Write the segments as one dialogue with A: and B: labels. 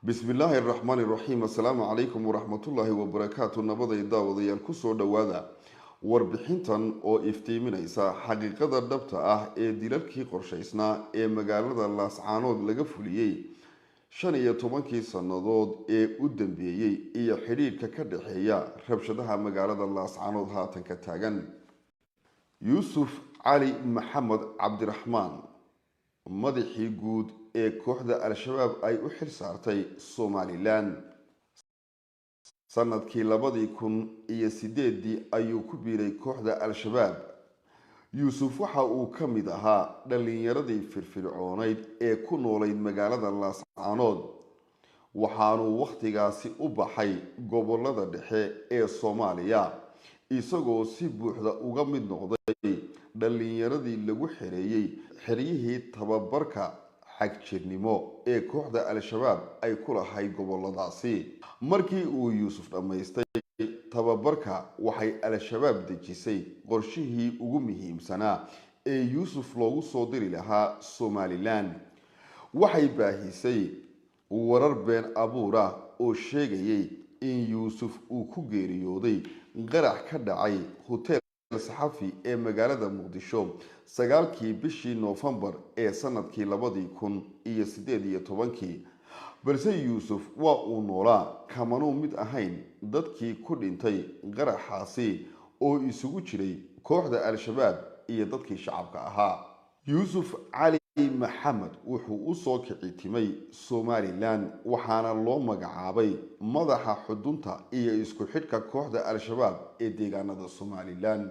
A: بسم الله الرحمن الرحيم السلام عليكم ورحمة الله وبركاته نبض الدعوة ينكسر دوادا warbixintan oo iftiiminaysa xaqiiqada dhabta ah ee dilalkii qorshaysnaa ee magaalada laascaanood laga fuliyey 15 sannadood ee u dambeeyay iyo xiriirka ka dhaxeeya rabshadaha magaalada laascaanood haatan ka taagan yuusuf cali maxamed cabdiraxmaan madaxii guud ee kooxda al-shabaab ay u xil saartay Somaliland sanadkii 2008 ayuu ku biiray kooxda al-shabaab yuusuf waxa uu ka mid ahaa dhalinyaradii firfircoonayd ee ku noolayd magaalada laascaanood waxaanuu wakhtigaasi u baxay gobolada dhexe ee Soomaaliya isagoo si buuxda uga mid noqday dhalinyaradii lagu xereeyay xeriyihii tababarka xagjirnimo ee kooxda al-shabaab ay ku lahayd goboladaasi markii uu yuusuf dhamaystay tababarka waxay al-shabaab dejisay qorshihii ugu muhiimsanaa ee yuusuf loogu soo diri lahaa Somaliland waxay baahisay warar been abuura oo sheegayay in yuusuf uu ku geeriyooday qarax ka dhacay hotel saxafi ee magaalada muqdisho 9kii bishii Noofambar ee sanadkii 2018 balse yuusuf waa uu noolaa kamanu mid ahayn dadkii ku dhintay qaraxaasi oo isugu jiray kooxda al-shabaab iyo dadkii shacabka ahaa yuusuf cali maxamed wuxuu u soo kici timay Somaliland waxaana loo magacaabay madaxa xudunta iyo isku xidhka kooxda al-shabaab ee deegaanada Somaliland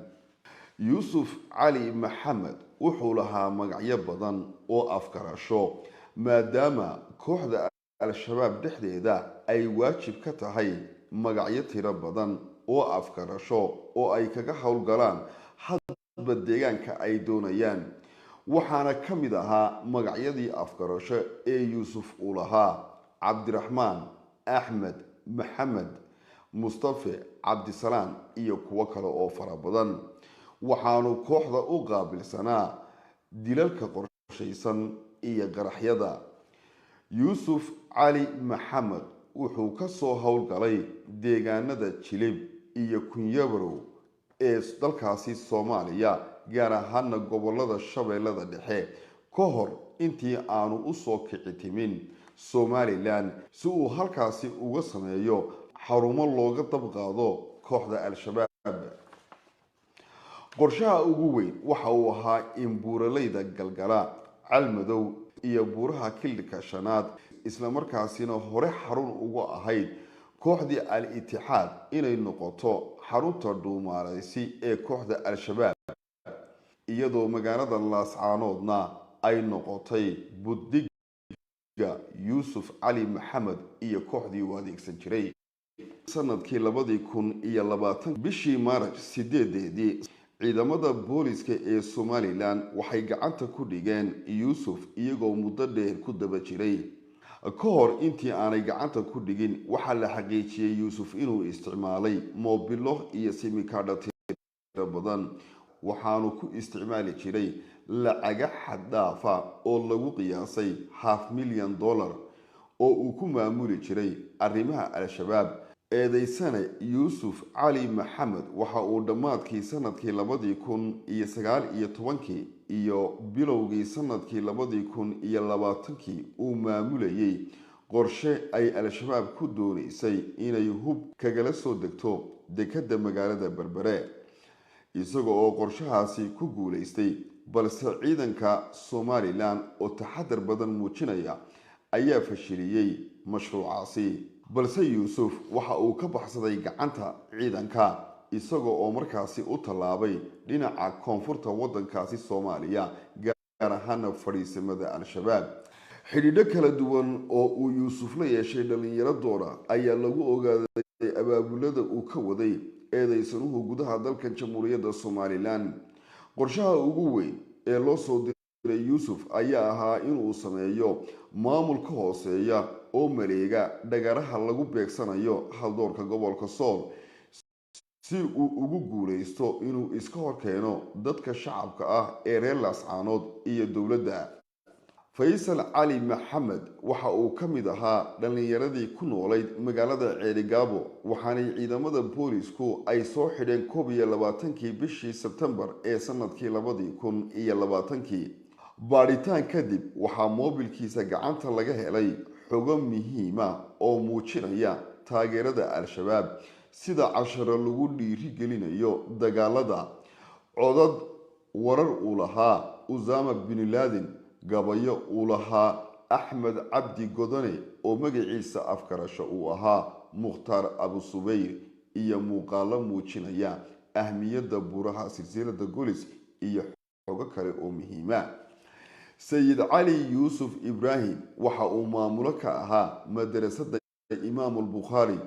A: yuusuf cali maxamed wuxuu lahaa magacyo badan oo afkarasho maadaama kooxda al-shabaab dhexdeeda ay waajib ka tahay magacyo tiro badan oo afkarasho oo ay kaga howlgalaan hadba deegaanka ay doonayaan waxaana ka mid ahaa magacyadii afkarasho ee yuusuf uu lahaa cabdiraxmaan axmed maxamed mustafa cabdisalaan iyo kuwo kale oo fara badan waxaanu kooxda u qaabilsanaa dilalka qorshaysan iyo qaraxyada yuusuf cali maxamed wuxuu ka soo howlgalay deegaanada Jilib iyo Kunyabarow ee dalkaasi Soomaaliya gaar ahaan gobolada Shabeellada Dhexe ka hor intii aanu u soo kici timin Somaliland si uu halkaasi uga sameeyo xarumo looga dabqaado kooxda al-shabaab qorshaha ugu weyn waxa uu ahaa in buuraleyda galgala calmadow iyo buuraha kilka shanaad isla markaasina hore xarun ugu ahayd kooxdii al-itixaad inay noqoto xarunta dhuumaaleysi ee kooxda al-shabaab iyadoo magaalada laascaanoodna ay noqotay buddiga yuusuf cali maxamed iyo kooxdii u adeegsan jiray sanadkii 2020 bishii Maarch 8 ciidamada booliska ee Somaliland waxay gacanta ku dhigeen yuusuf iyagoo muddo dheer ku daba jiray ka hor intii aanay gacanta ku dhigin waxa la xaqiijiyay yuusuf inuu isticmaalay moobilo iyo simikaadh tiro badan waxaanu ku isticmaali jiray lacaga xad dhaafa oo lagu qiyaasay $500,000 oo uu ku maamuli jiray arrimaha al-shabaab eedaysana yuusuf cali maxamed waxa uu dhammaadkii sanadkii 2019 iyo bilowgii sanadkii 2020 uu maamulayay qorshe ay al-shabaab ku doonaysay inay hub kagala soo degto dekedda magaalada Berbere isagoo oo qorshahaasi ku guuleystay balse ciidanka Somaliland oo taxadar badan muujinaya ayaa fashiliyay mashruucaasi balse yuusuf waxa uu ka baxsaday gacanta ciidanka isagoo oo markaasi u tallaabay dhinaca koonfurta waddankaasi Soomaaliya gaar ahaan fariisimada al-shabaab xidhiidho kala duwan oo uu yuusuf la yeeshay dhalinyaradooda ayaa lagu ogaaday abaabulada uu ka waday eedaysanuhu gudaha dalka Jamhuuriyadda Somaliland qorshaha ugu weyn ee loo soo diray yuusuf ayaa ahaa inuu sameeyo maamul ka hooseeya oo maleega dhagaraha lagu beegsanayo haldoorka gobolka Sool si uu ugu guuleysto inuu iska horkeeno dadka shacabka ah ee reer Laascaanood iyo dawladda faysal cali maxamed waxa uu ka mid ahaa dhallinyaradii ku noolayd magaalada ceerigaabo waxaanay ciidamada boolisku ay soo xidheen 21kii bishii sebtembar ee sanadkii 2020 baadhitaan kadib waxaa moobilkiisa gacanta laga helay xogo muhiima oo muujinaya taageerada al-shabaab sida casharo lagu dhiirigelinayo dagaalada codad warar uu lahaa Usama bin Laden gabayo uu lahaa Axmed Cabdi Godone oo magaciisa afkarasho uu ahaa Mukhtaar Abu Subayr iyo muuqaalo muujinaya ahmiyadda buuraha silsilada Golis iyo xogo kale oo muhiima Sayid Cali Yuusuf Ibrahim waxa uu maamulo ka ahaa madrasada Imaam al-Bukhari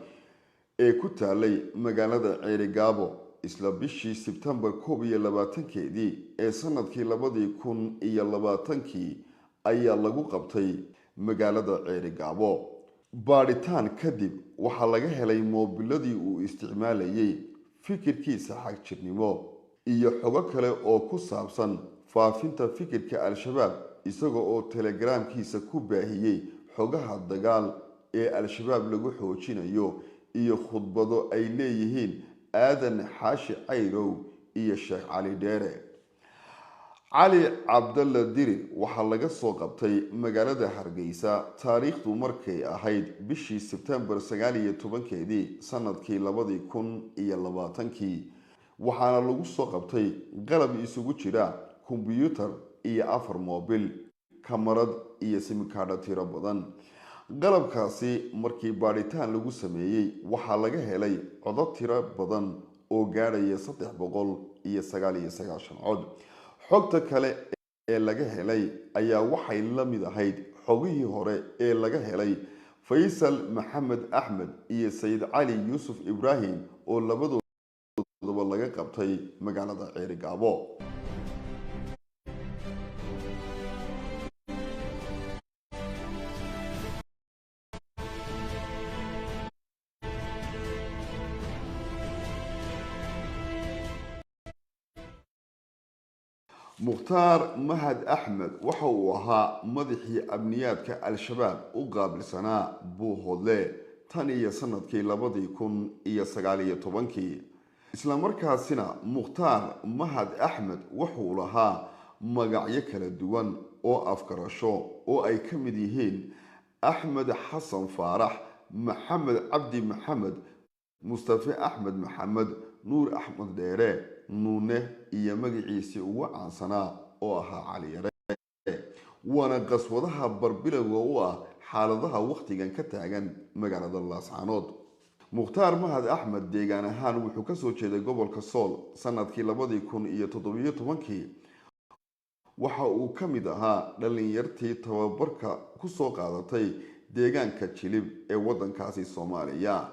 A: ee ku taalay magaalada Ceerigaabo isla bishii Sebtembar 21keedii ee sanadkii 2020 ayaa lagu qabtay magaalada Ceerigaabo baadhitaan kadib waxaa laga helay moobiladii uu isticmaalayay fikirkiisa xagjirnimo iyo xogo kale oo ku saabsan faafinta fikirka al-shabaab isagoo oo telegramkiisa ku baahiyay xogaha dagaal ee al-shabaab lagu xoojinayo iyo khudbado ay leeyihiin aadan xaashi cayrow iyo sheekh cali dheere cali cabdalla dirir waxaa laga soo qabtay magaalada hargeysa taariikhdu markay ahayd bishii Sebtembar 19keedii sanadkii 2020 waxaana lagu soo qabtay qalab isugu jira kombiyuutar iyo 4 moobil kamarad iyo simikaadha tiro badan qalabkaasi markii baadhitaan lagu sameeyay waxaa laga helay codad tiro badan oo gaaraya 399 cod xogta kale ee laga helay ayaa waxay la mid ahayd xogihii hore ee laga helay Faysal Maxamed Axmed iyo Sayid Cali Yuusuf Ibrahim oo labadooduba laga qabtay magaalada Ceerigaabo Mukhtaar Mahad Axmed waxa uu ahaa madaxii amniyaadka al-shabaab u qaabilsanaa Buuhoodle tan iyo sanadkii 2019 isla markaasina Mukhtaar Mahad Axmed wuxuu lahaa magacyo kala duwan oo afkarasho oo ay ka mid yihiin Axmed Xasan Faarax Maxamed Cabdi Maxamed Mustafa Axmed Maxamed Nuur Axmed Dheere nuune iyo magaciisa ugu caansanaa oo ahaa Cali Yare waana qaswadaha barbilowga u ah xaaladaha waqtigan ka taagan magaalada Laascaanood Mukhtaar Mahad Axmed deegaan ahaan wuxuu ka soo jeeday gobolka Sool sanadkii 2017 waxa uu ka mid ahaa dhalinyartii tababarka ku soo qaadatay deegaanka Jilib ee wadankaasi Soomaaliya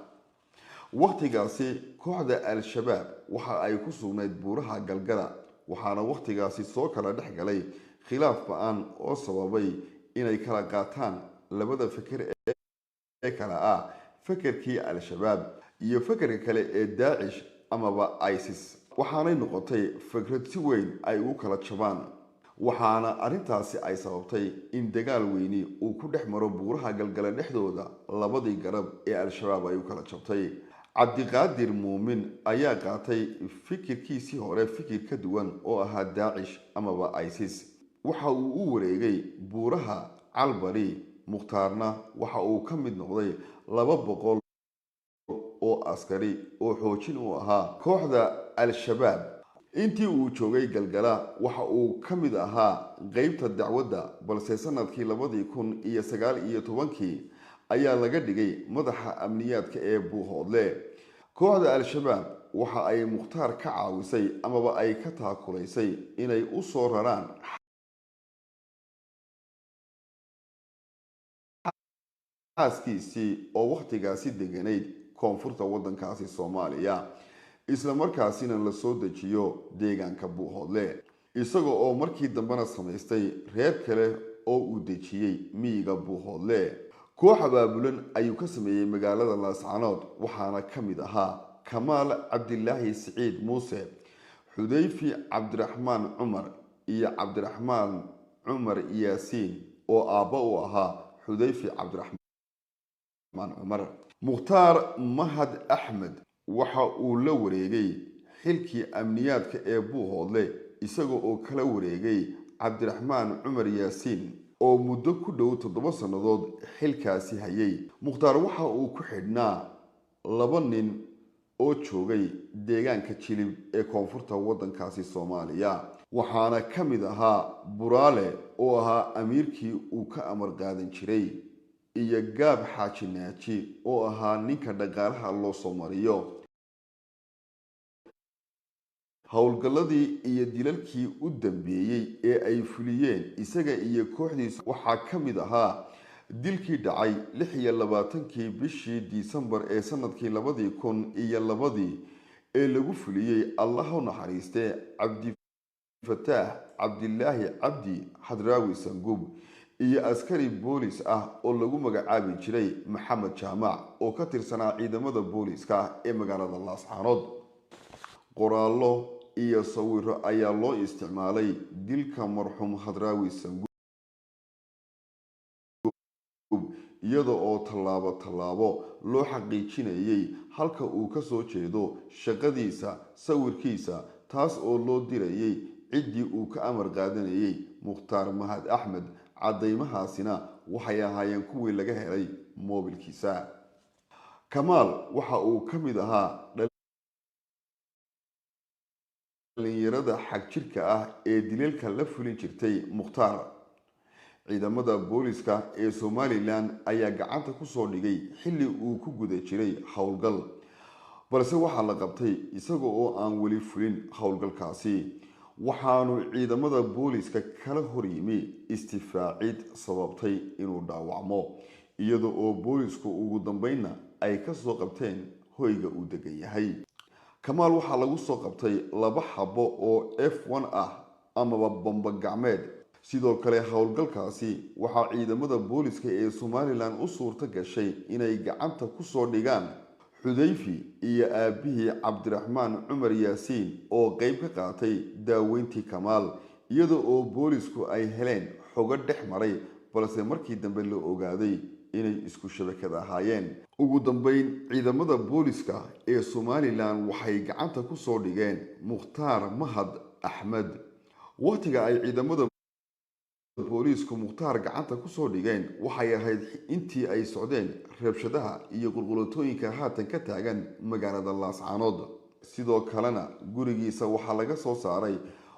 A: waqtigaasi kooxda al-shabaab waxa ay ku sugnayd buuraha galgala waxaana waqtigaasi soo kala dhexgalay khilaaf ba'an oo sababay inay kala qaataan labada fikir ee kala ah fikirkii al-shabaab iyo fikirka kale ee Daesh amaba ISIS waxaanay noqotay fikrad si weyn ay u kala jabaan waxaana arintaasi ay sababtay in dagaal weyni uu ku dhex maro buuraha galgala dhexdooda labadii garab ee al-shabaab ay u kala jabtay Cabdiqaadir Muumin ayaa qaatay fikirkiisii hore fikir ka duwan oo ahaa Daesh amaba ISIS waxa uu u wareegay buuraha Calbari Mukhtaarna waxa uu ka mid noqday 200 oo askari oo xoojin u ahaa kooxda al-shabaab intii uu joogay galgala waxa uu ka mid ahaa qaybta dacwadda balse sanadkii 2019 ayaa laga dhigay madaxa amniyaadka ee Buuhoodle kooxda al-shabaab waxa ay Mukhtaar ka caawisay amaba ay ka taakulaysay inay u soo raraan xaaskiisii oo waqtigaasi deganayd koonfurta wadankaasi Soomaaliya isla markaasina la soo dejiyo deegaanka Buuhoodle isagoo oo markii dambena samaystay reer kale oo uu dejiyay miyiga Buuhoodle koox abaabulan ayuu ka sameeyay magaalada Laascaanood waxaana ka mid ahaa Kamaal Cabdilaahi Siciid Muuse Xudayfi Cabdiraxmaan Cumar iyo Cabdiraxmaan Cumar Yaasiin oo aabba u ahaa xudayfi cabdiraxmaan cumar. mukhtaar mahad axmed waxa uu la wareegay xilkii amniyaadka ee buuhoodle isaga oo kala wareegay cabdiraxmaan cumar yaasiin oo muddo ku dhow 7 sannadood xilkaasi hayay. mukhtaar waxa uu ku xidhnaa 2 nin oo joogay deegaanka jilib ee koonfurta waddankaasi Soomaaliya, waxaana ka mid ahaa buraale oo ahaa amiirkii uu ka amar qaadan jiray, iyo gaab xaaji naaji oo ahaa ninka dhaqaalaha loo soo mariyo. howlgalladii iyo dilalkii u dambeeyey ee ay fuliyeen isaga iyo kooxdiisa waxaa ka mid ahaa dilkii dhacay 26 bishii Disembar ee sanadkii 2002 ee lagu fuliyey Allah u naxariistee Cabdi Fataax Cabdilaahi Cabdi Hadraawi Sangub iyo askari boolis ah oo lagu magacaabi jiray Maxamed Jaamac oo ka tirsanaa ciidamada booliska ee magaalada Laascaanood. qoraallo iyo sawiro ayaa loo isticmaalay dilka marxuum Hadraawi Sangub iyada oo tallaabo loo xaqiijinayay halka uu ka soo jeedo, shaqadiisa, sawirkiisa, taas oo loo dirayay ciddii uu ka amar qaadanayay mukhtaar mahad axmed. cadaymahaasina waxay ahaayeen kuwii laga helay moobilkiisa. kamaal waxa uu ka mid ahaa dhalinyarada xag jirka ah ee dilalka la fulin jirtay mukhtaar. ciidamada booliska ee Somaliland ayaa gacanta ku soo dhigay xilli uu ku guda jiray howlgal, balse waxaa la qabtay isaga oo aan weli fulin howlgalkaasi. waxaanu ciidamada booliska kala hor yimi istifaacid sababtay inuu dhaawacmo, iyada oo boolisku ugu dambeynna ay ka soo qabteen hoyga uu degan yahay. kamaal waxaa lagu soo qabtay 2 xabo oo F1 ah amaba bamba gacmeed. sidoo kale howlgalkaasi waxaa ciidamada booliska ee Somaliland u suurta gashay inay gacanta ku soo dhigaan xudayfi iyo aabihii cabdiraxmaan cumar yaasiin oo qayb ka qaatay daaweyntii kamaal, iyada oo boolisku ay heleen xogo dhex maray, balse markii dambe la ogaaday inay isku shabakad ahaayeen. ugu dambeyn ciidamada booliska ee Somaliland waxay gacanta ku soo dhigeen mukhtaar mahad axmed. waqtiga ay ciidamada boolisku mukhtaar gacanta ku soo dhigeen waxay ahayd intii ay socdeen rabshadaha iyo qulqulatooyinka haatan ka taagan magaalada Laascaanood. sidoo kalena gurigiisa waxaa laga soo saaray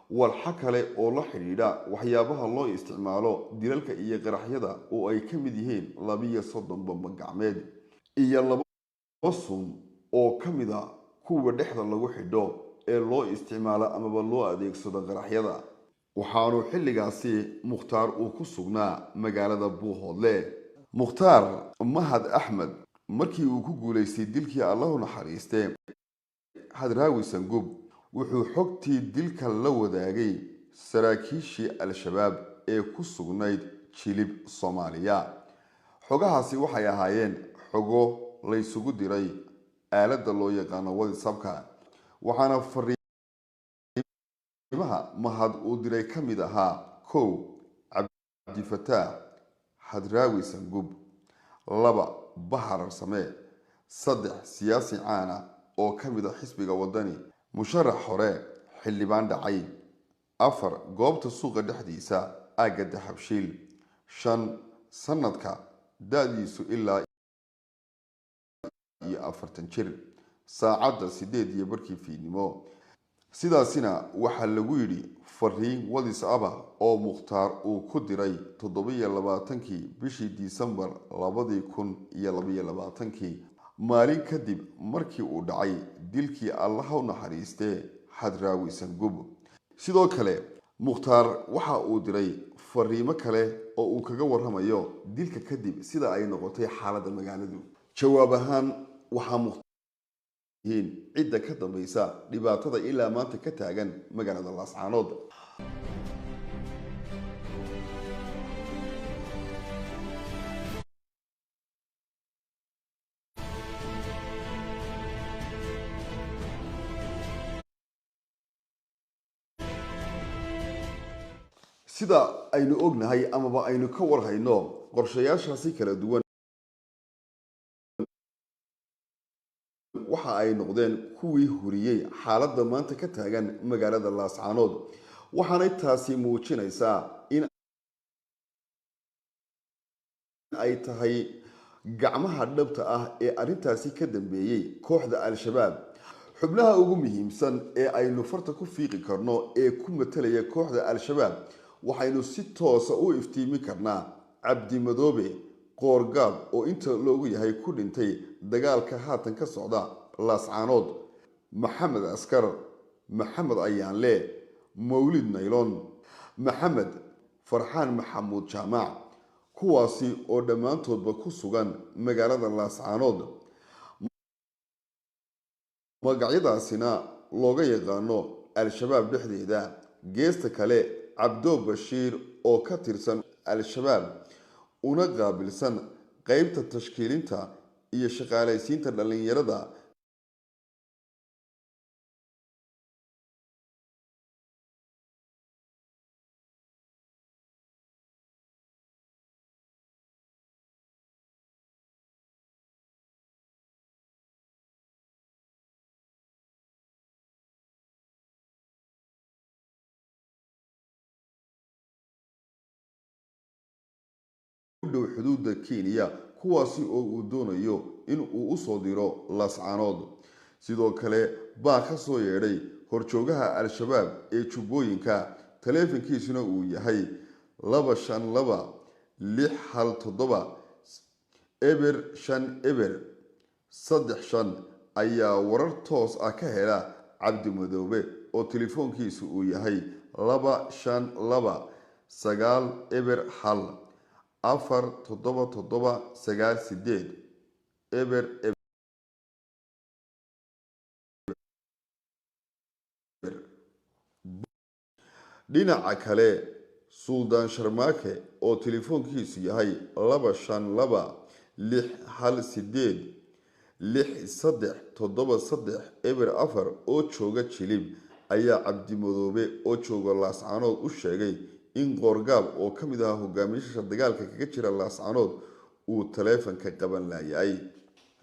A: walxa kale oo la xidhiidha waxyaabaha loo isticmaalo dilalka iyo qaraxyada oo ay ka mid yihiin 32 bamba gacmeed iyo 2 sun oo ka mid ah kuwa dhexda lagu xidho ee loo isticmaalo amaba loo adeegsado qaraxyada. waxaanu xilligaasi mukhtaar uu ku sugnaa magaalada buuhoodle. mukhtaar mahad axmed markii uu ku guuleystay dilkii Allah u naxariistee Hadraawi Sangub wuxuu xogtii dilka la wadaagay saraakiishii al-shabaab ee ku sugnayd jilib Soomaaliya. xogahaasi waxay ahaayeen xogo la isugu diray aaladda loo yaqaano WhatsApp-ka, waxaana mahad uu diray ka mid ahaa 1 Cabdi Fataax Hadraawi Sangub, 2 Bahar Samee, 3 siyaasi caan ah oo ka mid ah xisbiga wadani, musharax hore, xildhibaan dhacay, 4 goobta suuqa dhexdiisa aaga Dahabshiil, 5 sanadka da'diisu ilaa 40 jir, saacadda 8:00 fiidnimo. sidaasina waxaa lagu yidhi fariin WhatsApp ah oo mukhtaar uu ku diray 27 bishii Disembar 2022, maalin kadib markii uu dhacay dilkii Allah u naxariistee Hadraawi Sangub. sidoo kale mukhtaar waxa uu diray fariimo kale oo uu kaga warramayo dilka kadib sida ay noqotay xaaladda magaaladu. jawaab ahaan waxaa cidda ka dambaysa dhibaatada ilaa maanta ka taagan magaalada Laascaanood. sida aynu ognahay amaba aynu ka warhayno qorshayaashaasi kala duwan waxa ay noqdeen kuwii huriyey xaaladda maanta ka taagan magaalada laascaanood waxaanay taasi muujinaysaa in ay tahay gacmaha dhabta ah ee arrintaasi ka dambeeyey kooxda al-shabaab xubnaha ugu muhiimsan ee aynu farta ku fiiqi karno ee ku matalaya kooxda al-shabaab waxaynu si toosa u iftiimin karnaa cabdi madoobe qoorgaab oo inta loogu yahay ku dhintay dagaalka haatan ka socda laascaanood maxamed askar maxamed ayaanle mawlid naylon maxamed farxaan maxamuud jaamac kuwaasi oo dhammaantoodba ku sugan magaalada laascaanood magacyadaasina looga yaqaano al-shabaab dhexdeeda geesta kale cabdo bashiir oo ka tirsan al-shabaab una qaabilsan qaybta tashkiilinta iyo shaqaalaysiinta dhalinyarada dhow xuduudda Kenya kuwaasi oo uu doonayo in uu u soo diro laascaanood sidoo kale baa ka soo yeedhay horjoogaha al-shabaab ee jubbooyinka taleefankiisuna uu yahay 252 617 eber 5 eber 35 ayaa warar toos ah ka hela cabdi madoobe oo telefoonkiisu uu yahay 252 9 eber 1 47798 eber dhinaca kale suldaan sharmaake oo telefoonkiisu yahay 252 618 6373 eber 4 oo jooga jilib ayaa cabdi madoobe oo jooga laascaanood u sheegay in qoorgaab oo ka mid ah hogaamiyaasha dagaalka kaga jira laascaanood uu taleefanka qaban laayay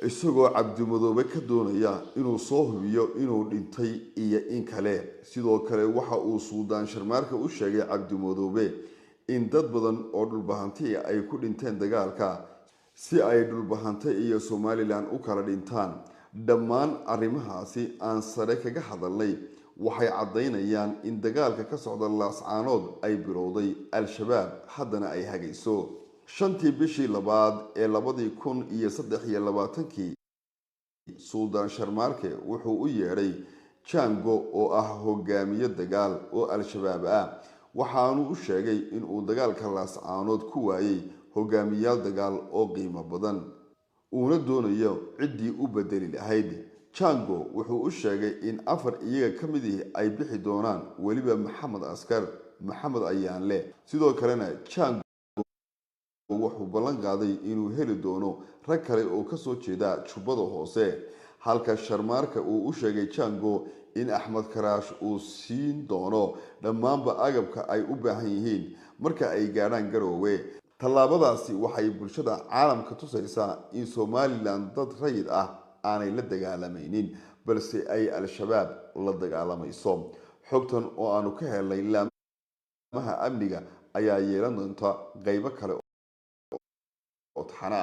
A: isagoo cabdi madoobe ka doonaya inuu soo hubiyo inuu dhintay iyo in kale sidoo kale waxa uu suldaan sharmaarka u sheegay cabdi madoobe in dad badan oo dhulbahantay ay ku dhinteen dagaalka si ay dhulbahantay iyo Somaliland u kala dhintaan dhammaan arrimahaasi aan sare kaga hadalnay waxay cadeynayaan in dagaalka ka socda laascaanood ay bilowday al-shabaab haddana ay hagayso shantii bishii labaad ee 2023 suldaan sharmaarke wuxuu u yeedhay jango oo ah hogaamiye dagaal oo al-shabaab ah waxaanu u sheegay in uu dagaalka laascaanood ku waayay hogaamiyaal dagaal oo qiimo badan uuna doonayo ciddii u bedeli lahayd jango wuxuu u sheegay in 4 iyaga ka mid ay bixi doonaan waliba maxamed askar maxamed ayaanle sidoo kalena jango wuxuu ballan qaaday inuu heli doono rag kale oo ka soo jeeda jubbada hoose halka sharmaarka uu u sheegay jango in axmed karaash uu siin doono dhammaanba agabka ay u baahan yihiin marka ay gaadhaan garoowe tallaabadaasi waxay bulshada caalamka tusaysaa in Somaliland dad rayid ah aanay la dagaalamaynin balse ay al-shabaab la dagaalamayso xogtan oo aanu ka helnay laamaha amniga ayaa yeelan doonta qaybo kale oo taxana